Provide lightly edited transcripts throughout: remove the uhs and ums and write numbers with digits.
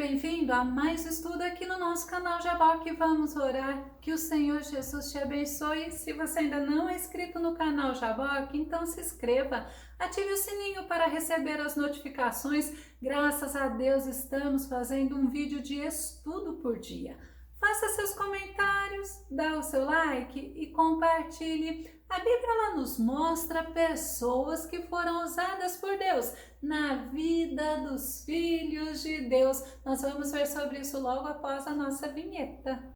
bem-vindo a mais estudo aqui no nosso canal Jaboque. Vamos orar. Que o Senhor Jesus te abençoe. Se você ainda não é inscrito no canal Jaboque, então se inscreva. Ative o sininho para receber as notificações. Graças a Deus estamos fazendo um vídeo de estudo por dia. Faça seus comentários, dá o seu like e compartilhe. A Bíblia ela nos mostra pessoas que foram usadas por Deus na vida dos filhos de Deus. Nós vamos ver sobre isso logo após a nossa vinheta.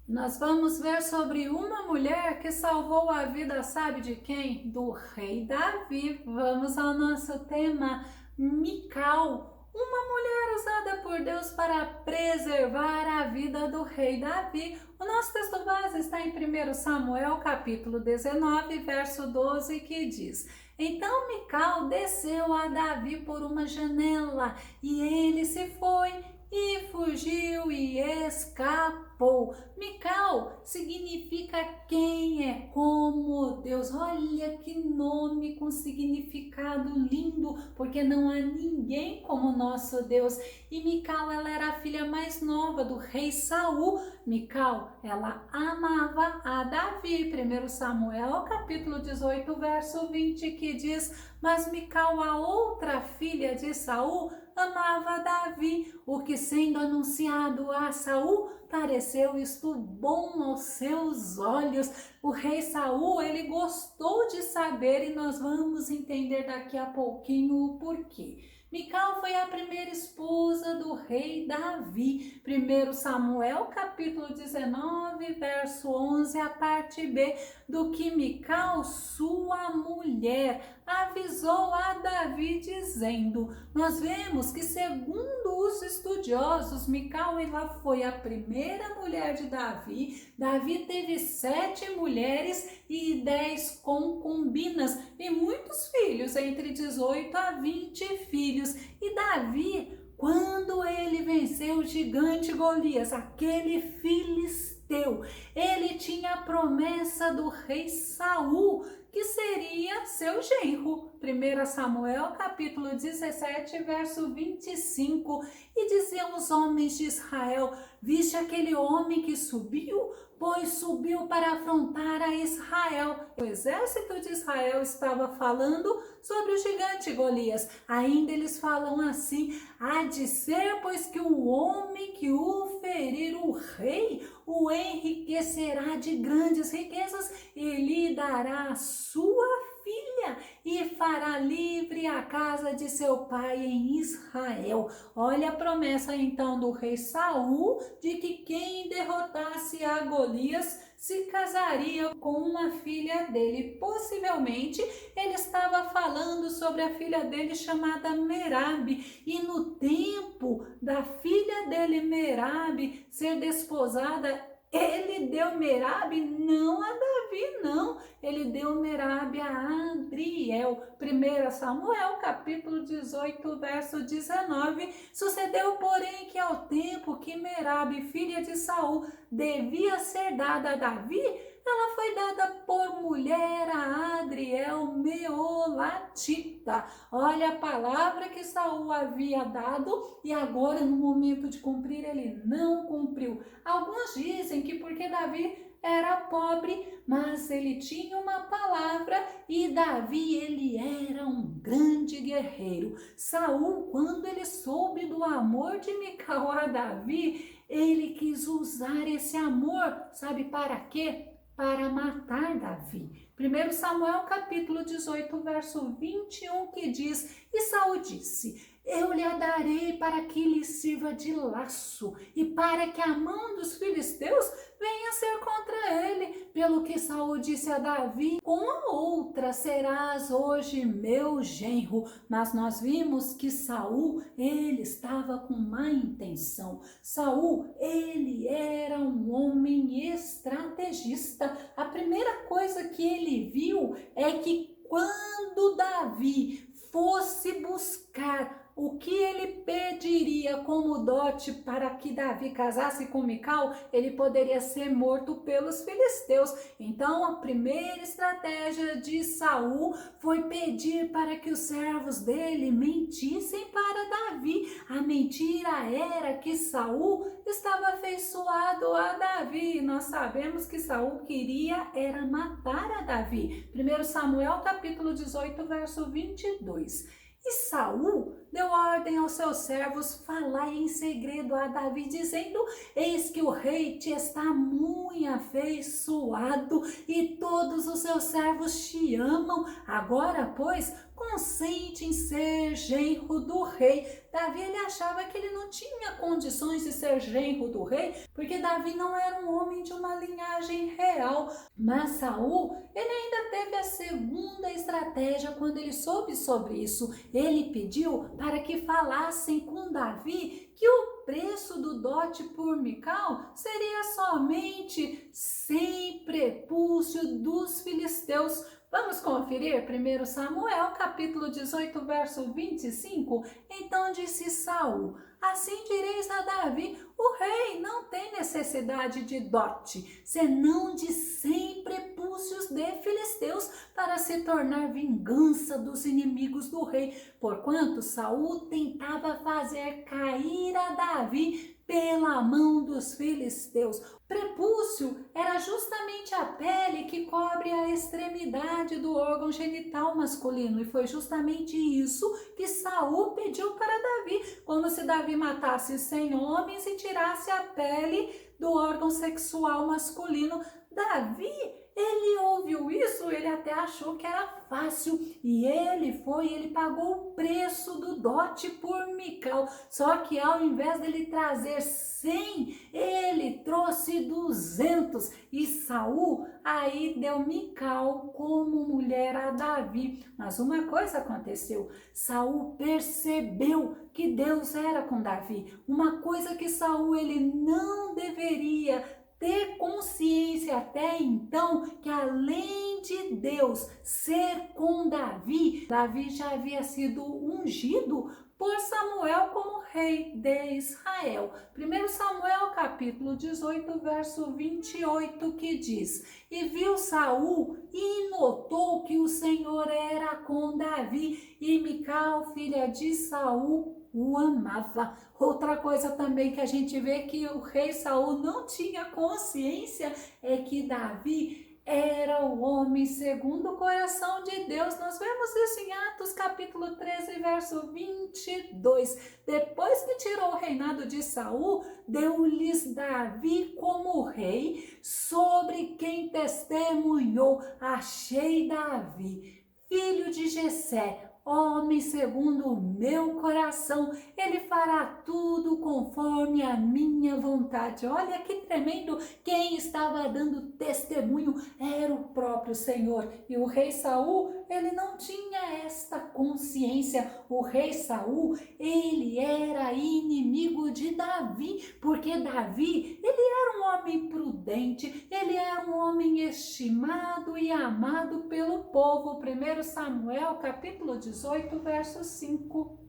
Nós vamos ver sobre uma mulher que salvou a vida, sabe de quem? Do rei Davi. Vamos ao nosso tema, Mical, uma mulher usada por Deus para preservar a vida do rei Davi. O nosso texto base está em 1 Samuel, capítulo 19, verso 12, que diz: Então Mical desceu a Davi por uma janela, e ele se foi e fugiu e escapou. Mical significa quem é como Deus. Olha que nome com significado lindo, porque não há ninguém como nosso Deus. E Mical, ela era a filha mais nova do rei Saul. Mical, ela amava a Davi. 1 Samuel, capítulo 18, verso 20, que diz: Mas Mical, a outra filha de Saul, amava Davi, o que sendo anunciado a Saul, pareceu isto bom aos seus olhos. O rei Saul, ele gostou de saber e nós vamos entender daqui a pouquinho o porquê. Mical foi a primeira esposa do rei Davi. 1 Samuel, capítulo 19, verso 11, a parte B, do que Mical, sua mulher, avisou a Davi dizendo. Nós vemos que, segundo os estudiosos, Mical ela foi a primeira mulher de Davi. Davi teve 7 mulheres e 10 concubinas e muitos filhos, entre 18 a 20 filhos. E Davi, quando ele venceu o gigante Golias, aquele filisteu, ele tinha a promessa do rei Saul, que seria seu genro. 1 Samuel, capítulo 17, verso 25. E diziam os homens de Israel: Viste aquele homem que subiu? Pois subiu para afrontar a Israel. O exército de Israel estava falando sobre o gigante Golias. Ainda eles falam assim: há de ser, pois que o homem que o ferir o rei o enriquecerá de grandes riquezas e lhe dará a sua filha e fará livre a casa de seu pai em Israel. Olha a promessa então do rei Saul de que quem derrotasse a Golias se casaria com uma filha dele. Possivelmente ele estava falando sobre a filha dele chamada Merabe, e no tempo da filha dele Merabe ser desposada, ele deu Merabe não a Davi, não. Ele deu Merabe a Adriel. 1 Samuel, capítulo 18, verso 19. Sucedeu, porém, que ao tempo que Merabe, filha de Saul, devia ser dada a Davi, ela foi dada por mulher a Adriel Meolatita. Olha a palavra que Saul havia dado e agora no momento de cumprir ele não cumpriu. Alguns dizem que porque Davi era pobre, mas ele tinha uma palavra e Davi ele era um grande guerreiro. Saul, quando ele soube do amor de Mical a Davi, ele quis usar esse amor, sabe para quê? Para matar Davi. 1 Samuel capítulo 18, verso 21, que diz: E Saul disse: Eu lhe a darei para que lhe sirva de laço e para que a mão dos filisteus venha a ser contra ele. Pelo que Saul disse a Davi: Com a outra serás hoje meu genro. Mas nós vimos que Saul, ele estava com má intenção. Saul, ele era um homem estrategista. A primeira coisa que ele viu é que quando Davi fosse buscar o que ele pediria como dote para que Davi casasse com Mical, ele poderia ser morto pelos filisteus. Então a primeira estratégia de Saul foi pedir para que os servos dele mentissem para Davi. A mentira era que Saul estava afeiçoado a Davi. Nós sabemos que Saul queria era matar a Davi. 1 Samuel capítulo 18, verso 22. E Saul deu ordem aos seus servos falar em segredo a Davi, dizendo: eis que o rei te está muito afeiçoado e todos os seus servos te amam. Agora, pois, consente em ser genro do rei. Davi ele achava que ele não tinha condições de ser genro do rei, porque Davi não era um homem de uma linhagem real. Mas Saul, ele ainda teve a segunda estratégia quando ele soube sobre isso. Ele pediu para que falassem com Davi que o preço do dote por Mical seria somente 100 prepúcio dos filisteus. Vamos conferir 1 Samuel, capítulo 18, verso 25? Então disse Saul: assim direis a Davi, o rei não tem necessidade de dote, senão de 100 prepúcios de filisteus, para se tornar vingança dos inimigos do rei, porquanto Saul tentava fazer cair a Davi pela mão dos filisteus. Prepúcio era justamente a pele que cobre a extremidade do órgão genital masculino, e foi justamente isso que Saul pediu para Davi, como se Davi matasse 100 homens e tirasse a pele do órgão sexual masculino. Davi, ele ouviu isso, ele até achou que era fácil, e ele pagou o preço do dote por Mical. Só que ao invés dele trazer 100, ele trouxe 200, e Saul aí deu Mical como mulher a Davi. Mas uma coisa aconteceu: Saul percebeu que Deus era com Davi, uma coisa que Saul ele não deveria ter consciência até então, que além de Deus ser com Davi, Davi já havia sido ungido por Samuel como rei de Israel. 1 Samuel capítulo 18, verso 28, que diz: e viu Saul e notou que o Senhor era com Davi, e Mical, filha de Saul, o amava. Outra coisa também que a gente vê que o rei Saul não tinha consciência é que Davi era o homem segundo o coração de Deus. Nós vemos isso em Atos capítulo 13, verso 22. Depois que tirou o reinado de Saul, deu-lhes Davi como rei, sobre quem testemunhou: achei Davi, filho de Jessé, homem segundo o meu coração, ele fará tudo conforme a minha vontade. Olha que tremendo, quem estava dando testemunho era o próprio Senhor. E o rei Saul, ele não tinha esta consciência. O rei Saul, ele era inimigo de Davi, porque Davi, ele era um homem prudente, ele era um homem estimado e amado pelo povo. 1 Samuel capítulo 18, verso 5.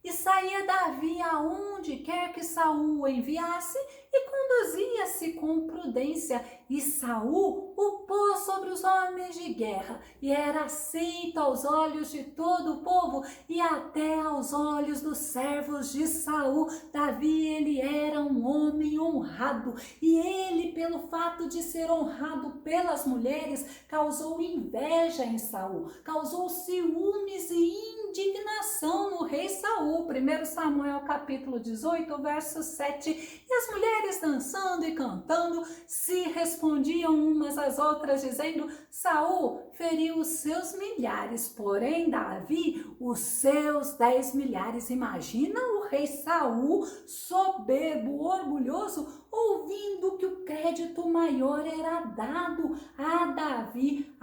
E saía Davi aonde quer que Saul o enviasse, e conduzia-se com prudência, e Saul o pôs sobre os homens de guerra, e era aceito aos olhos de todo o povo, e até aos olhos dos servos de Saul. Davi, ele era um homem honrado, e ele, pelo fato de ser honrado pelas mulheres, causou inveja em Saul, causou ciúmes e indignação no rei Saul. 1 Samuel capítulo 18, verso 7. E as mulheres dançando e cantando se respondiam umas às outras, dizendo: Saul feriu os seus milhares, porém Davi os seus 10 milhares. Imagina o rei Saul, soberbo, orgulhoso, ouvindo que o crédito maior era dado a Davi.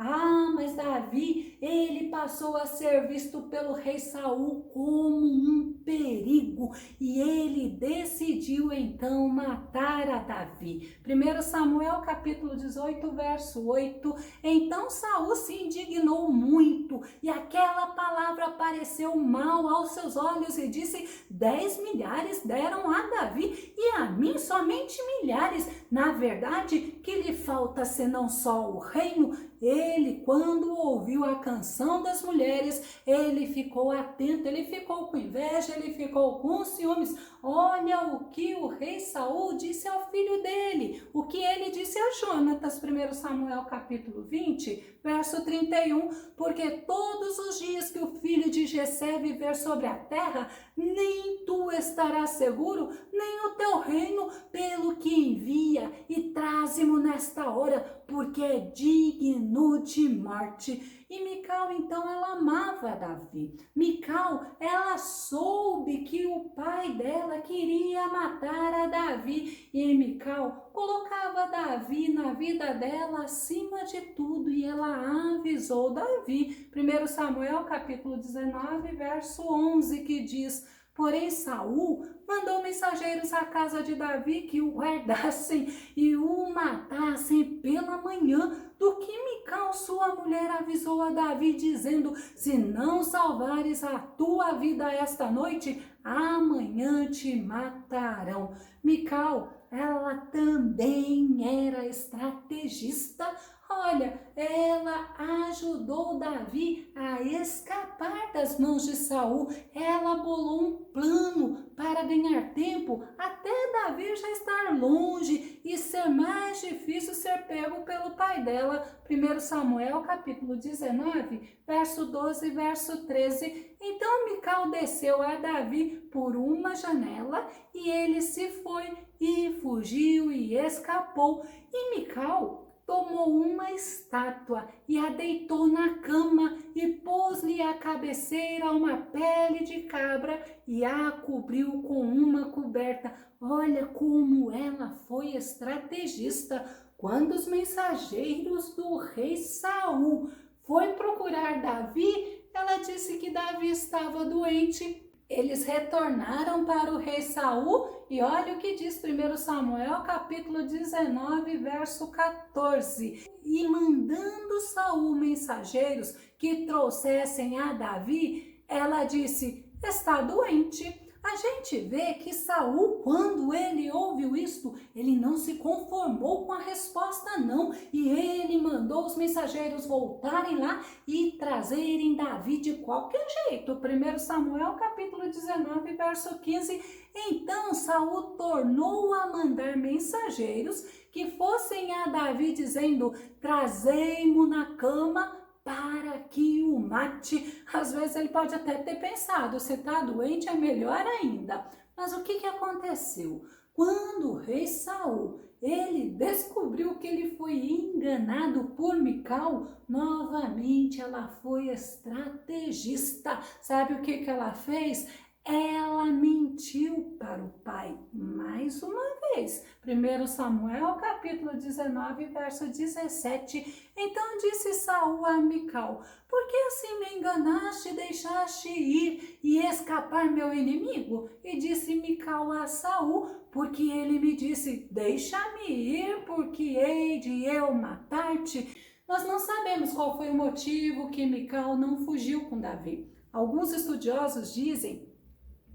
Mas Davi, ele passou a ser visto pelo rei Saul como um perigo e ele decidiu então matar a Davi. 1 Samuel capítulo 18, verso 8. Então Saul se indignou muito e aquela palavra pareceu mal aos seus olhos e disse: 10 milhares deram a Davi e a mim somente milhares. Na verdade, que lhe falta senão só o reino? Ele, quando ouviu a canção das mulheres, ele ficou atento, ele ficou com inveja, ele ficou com ciúmes. Olha o que o rei Saul disse ao filho dele, o que ele disse a Jonatas, 1 Samuel capítulo 20, verso 31, porque todos os dias que o filho de Jessé viver sobre a terra, nem tu estarás seguro, nem o teu reino, pelo que envia e traze-mo nesta hora, porque é digno de morte. E Mical, então, ela amava Davi. Mical, ela soube que o pai dela queria matar a Davi. E Mical colocava Davi na vida dela acima de tudo. E ela avisou Davi. 1 Samuel, capítulo 19, verso 11, que diz: porém Saul mandou mensageiros à casa de Davi que o guardassem e o matassem pela manhã, do que Mical, sua mulher, avisou a Davi, dizendo: se não salvares a tua vida esta noite, amanhã te matarão. Mical, ela também era estrategista. Olha, ela ajudou Davi a escapar das mãos de Saul. Ela bolou um plano para ganhar tempo até Davi já estar longe e ser mais difícil ser pego pelo pai dela. 1 Samuel capítulo 19, verso 12 e verso 13. Então Mical desceu a Davi por uma janela e ele se foi e fugiu e escapou. E Mical tomou uma estátua e a deitou na cama e pôs-lhe à cabeceira uma pele de cabra e a cobriu com uma coberta. Olha como ela foi estrategista. Quando os mensageiros do rei Saul foram procurar Davi, ela disse que Davi estava doente. Eles retornaram para o rei Saul e olha o que diz 1 Samuel capítulo 19, verso 14. E mandando Saul mensageiros que trouxessem a Davi, ela disse: está doente. A gente vê que Saul, quando ele ouviu isto, ele não se conformou com a resposta não, e ele mandou os mensageiros voltarem lá e trazerem Davi de qualquer jeito. 1 Samuel capítulo 19, verso 15. Então Saul tornou a mandar mensageiros que fossem a Davi dizendo: trazei-mo na cama para que o mate. Às vezes ele pode até ter pensado: se está doente é melhor ainda. Mas o que aconteceu? Quando o rei Saul ele descobriu que ele foi enganado por Mical, novamente ela foi estrategista. Sabe o que ela fez? Ela mentiu para o pai mais uma vez. 1 Samuel capítulo 19, verso 17. Então disse Saul a Mical: por que assim me enganaste e deixaste ir e escapar meu inimigo? E disse Mical a Saul: porque ele me disse: deixa-me ir, porque hei de eu matar-te. Nós não sabemos qual foi o motivo que Mical não fugiu com Davi. Alguns estudiosos dizem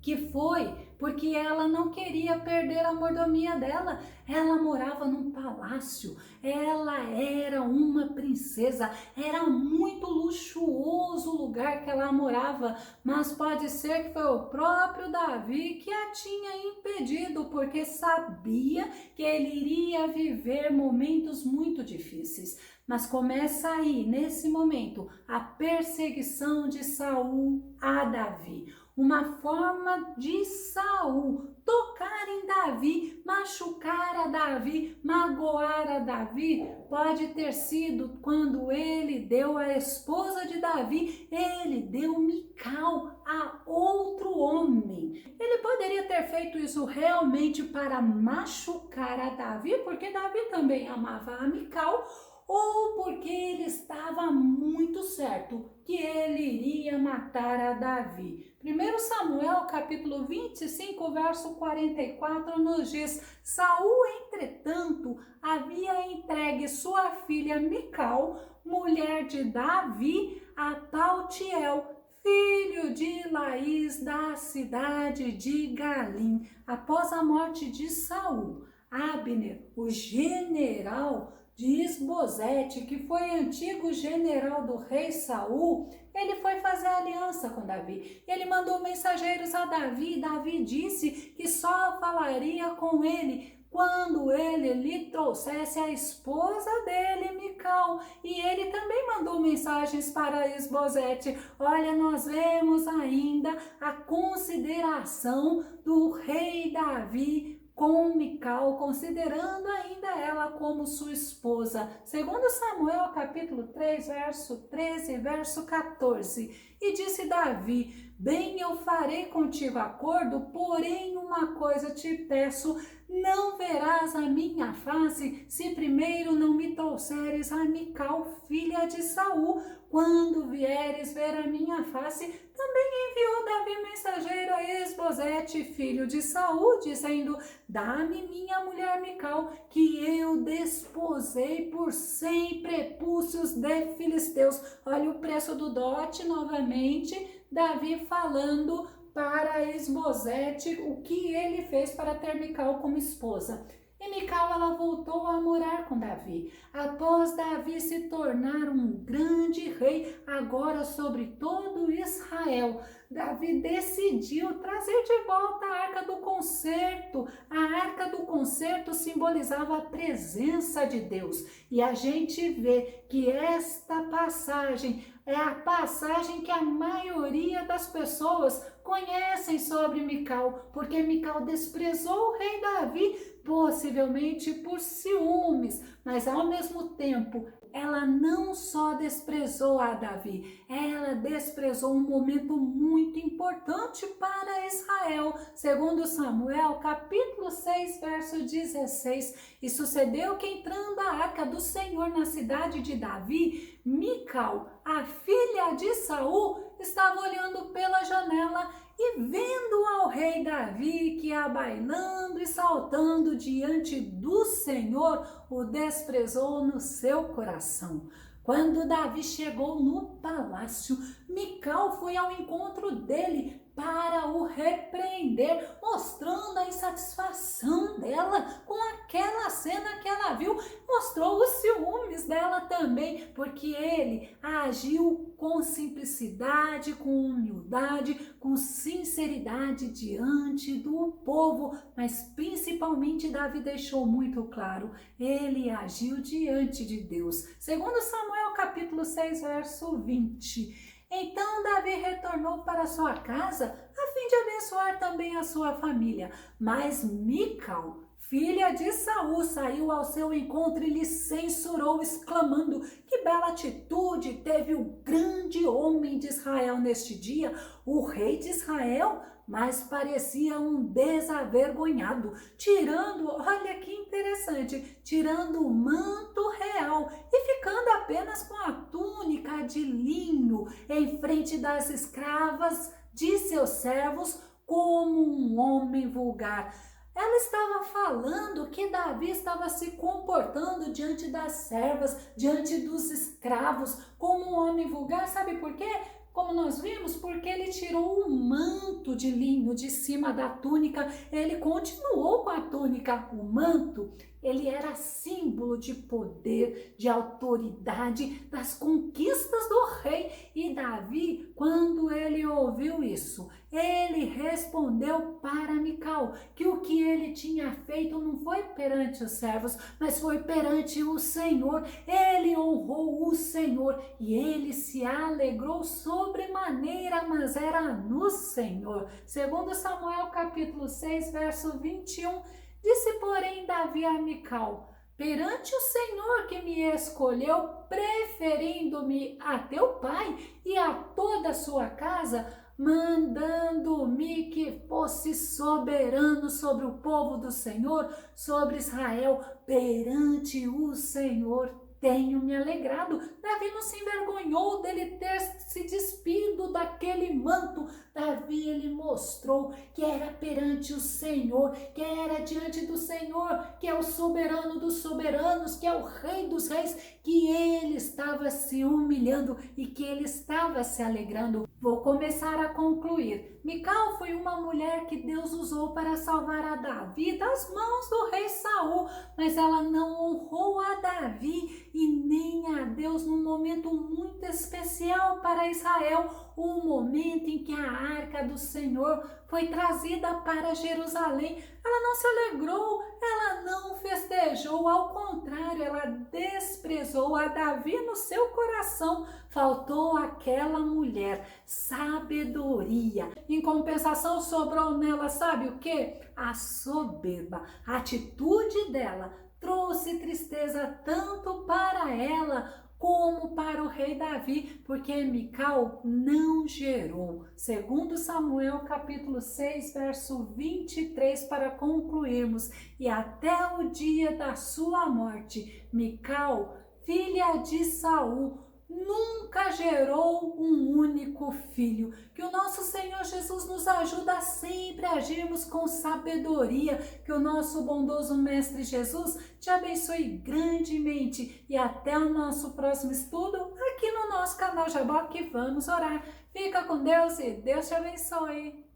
que foi porque ela não queria perder a mordomia dela. Ela morava num palácio, ela era uma princesa, era muito luxuoso o lugar que ela morava, mas pode ser que foi o próprio Davi que a tinha impedido, porque sabia que ele iria viver momentos muito difíceis. Mas começa aí, nesse momento, a perseguição de Saul a Davi. uma forma de Saul tocar em Davi, machucar a Davi, magoar a Davi, pode ter sido quando ele deu a esposa de Davi, ele deu Mical a outro homem. Ele poderia ter feito isso realmente para machucar a Davi, porque Davi também amava a Mical, ou porque ele estava muito certo que ele iria matar a Davi. 1 Samuel, capítulo 25, verso 44, nos diz: Saul, entretanto, havia entregue sua filha Mical, mulher de Davi, a Paltiel, filho de Laís, da cidade de Galim. Após a morte de Saul, Abner, o general de Isbosete, que foi antigo general do rei Saul, ele foi fazer aliança com Davi. Ele mandou mensageiros a Davi. Davi disse que só falaria com ele quando ele lhe trouxesse a esposa dele, Mical. E ele também mandou mensagens para Isbosete. Olha, nós vemos ainda a consideração do rei Davi com Mical, considerando ainda ela como sua esposa. Segundo Samuel, capítulo 3, verso 13, verso 14. E disse Davi: bem, eu farei contigo acordo, porém uma coisa te peço, não verás a minha face, se primeiro não me trouxeres a Mical, filha de Saul. Quando vieres ver a minha face, também enviou Davi mensageiro a Isbosete, filho de Saul, dizendo: dá-me minha mulher Mical, que eu desposei por 100 prepúcios de filisteus. Olha o preço do dote novamente, Davi falando para Isbosete o que ele fez para ter Mical como esposa. E Mical, ela voltou a morar com Davi. Após Davi se tornar um grande rei, agora sobre todo Israel, Davi decidiu trazer de volta a Arca do Concerto. A Arca do Concerto simbolizava a presença de Deus. E a gente vê que esta passagem é a passagem que a maioria das pessoas conhecem sobre Mical, porque Mical desprezou o rei Davi, possivelmente por ciúmes, mas ao mesmo tempo ela não só desprezou a Davi, ela desprezou um momento muito importante para Israel. Segundo Samuel, capítulo 6, verso 16, e sucedeu que entrando a arca do Senhor na cidade de Davi, Mical, a filha de Saul, estava olhando pela janela e vendo ao rei Davi que ia bailando e saltando diante do Senhor, o desprezou no seu coração. Quando Davi chegou no palácio, Mical foi ao encontro dele para o repreender, mostrando a insatisfação dela com aquela cena que ela viu, mostrou os ciúmes dela também, porque ele agiu com simplicidade, com humildade, com sinceridade diante do povo, mas principalmente Davi deixou muito claro, ele agiu diante de Deus. Segundo Samuel capítulo 6, verso 20. Então Davi retornou para sua casa a fim de abençoar também a sua família. Mas Mical, filha de Saul, saiu ao seu encontro e lhe censurou, exclamando: que bela atitude teve o grande homem de Israel neste dia, o rei de Israel, mas parecia um desavergonhado, tirando, olha que interessante, tirando o manto real e ficando apenas com a túnica de linho em frente das escravas de seus servos, como um homem vulgar. Ela estava falando que Davi estava se comportando diante das servas, diante dos escravos, como um homem vulgar. Sabe por quê? Como nós vimos, porque ele tirou o manto de linho de cima da túnica, ele continuou com a túnica. O manto ele era símbolo de poder, de autoridade, das conquistas do rei. E Davi, quando ele ouviu isso, ele respondeu para Mical que o que ele tinha feito não foi perante os servos, mas foi perante o Senhor. Ele honrou o Senhor e ele se alegrou sobremaneira, mas era no Senhor. Segundo Samuel capítulo 6, verso 21, disse, porém, Davi a Mical: perante o Senhor que me escolheu, preferindo-me a teu pai e a toda a sua casa, mandando-me que fosse soberano sobre o povo do Senhor, sobre Israel, perante o Senhor tenho me alegrado. Davi não se envergonhou dele ter se despido daquele manto. Davi, ele mostrou que era perante o Senhor, que era diante do Senhor, que é o soberano dos soberanos, que é o rei dos reis, que ele estava se humilhando e que ele estava se alegrando. Vou começar a concluir. Mical foi uma mulher que Deus usou para salvar a Davi das mãos do rei Saul, mas ela não honrou a Davi e nem a Deus num momento muito especial para Israel, o momento em que a arca do Senhor foi trazida para Jerusalém. Ela não se alegrou, ela não festejou, ao contrário, ela desprezou a Davi no seu coração. Faltou àquela mulher sabedoria. Em compensação, sobrou nela, sabe o que? A soberba. A atitude dela trouxe tristeza tanto para ela como para o rei Davi, porque Mical não gerou. Segundo Samuel capítulo 6, verso 23, para concluirmos, e até o dia da sua morte, Mical, filha de Saul, nunca gerou um único filho. Que o nosso Senhor Jesus nos ajuda sempre a agirmos com sabedoria. Que o nosso bondoso Mestre Jesus te abençoe grandemente. E até o nosso próximo estudo aqui no nosso canal Jaboque. Vamos orar. Fica com Deus e Deus te abençoe.